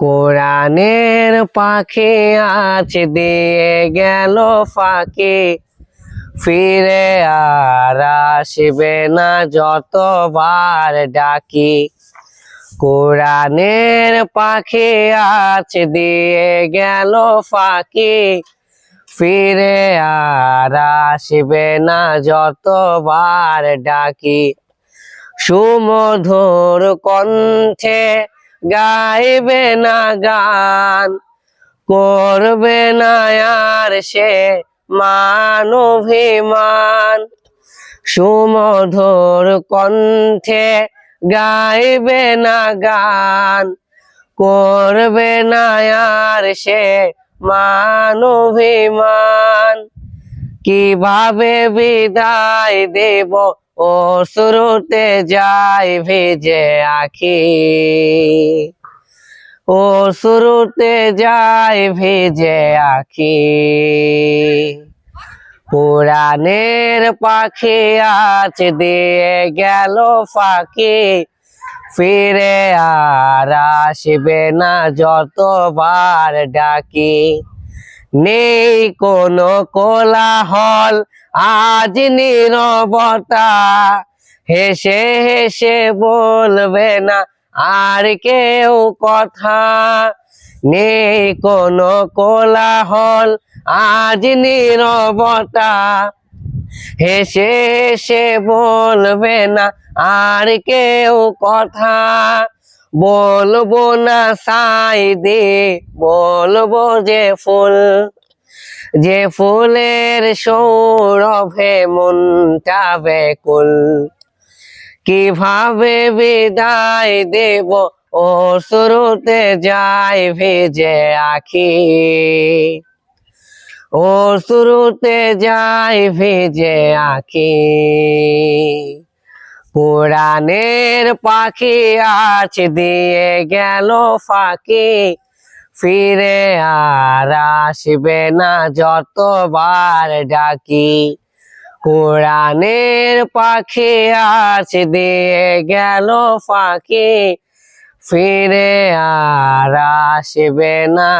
কোরআনের পাখি আজ দিয়ে গেল ফাঁকি, ফিরে আর আসবে না যতবার ডাকি। কোরআনের পাখি আজ দিয়ে গেল ফাঁকি, ফিরে আর আসবে না যতবার ডাকি। সুমধুর কণ্ঠে গাইবে না গান, করবে না আর সে মান অভিমান। সুমধুর কণ্ঠে গাইবে না গান, করবে না আর সে মান অভিমান। কিভাবে বিদায় দেব অশ্রুতে যায় ভেজে আখি, অশ্রুতে যায় ভেজে আখি। কোরআনের পাখি আজ দিয়ে গেল ফাঁকি, ফিরে আর আসবে না যতবার ডাকি। নেই কোনো কোলাহল আজ নীরবতা, হেসে হেসে বলবে না আর কেউ কথা। নেই কোনো কোলাহল আজ নীরবতা, হেসে হেসে বলবে না আর কেউ কথা। বলবো না সাইদে, বলবো যে ফুল, যে ফুলের সৌরভে মনটা ব্যাকুল। কিভাবে বিদায় দেব অশ্রুতে যায় ভেজে আখি, অশ্রুতে যায় ভেজে আখি। কোরআনের পাখি আজ দিয়ে গেল ফাঁকি, ফিরে আর আসবে না যতবার ডাকি। কোরআনের পাখি আজ দিয়ে গেল ফাঁকি, ফিরে আর আসবে না।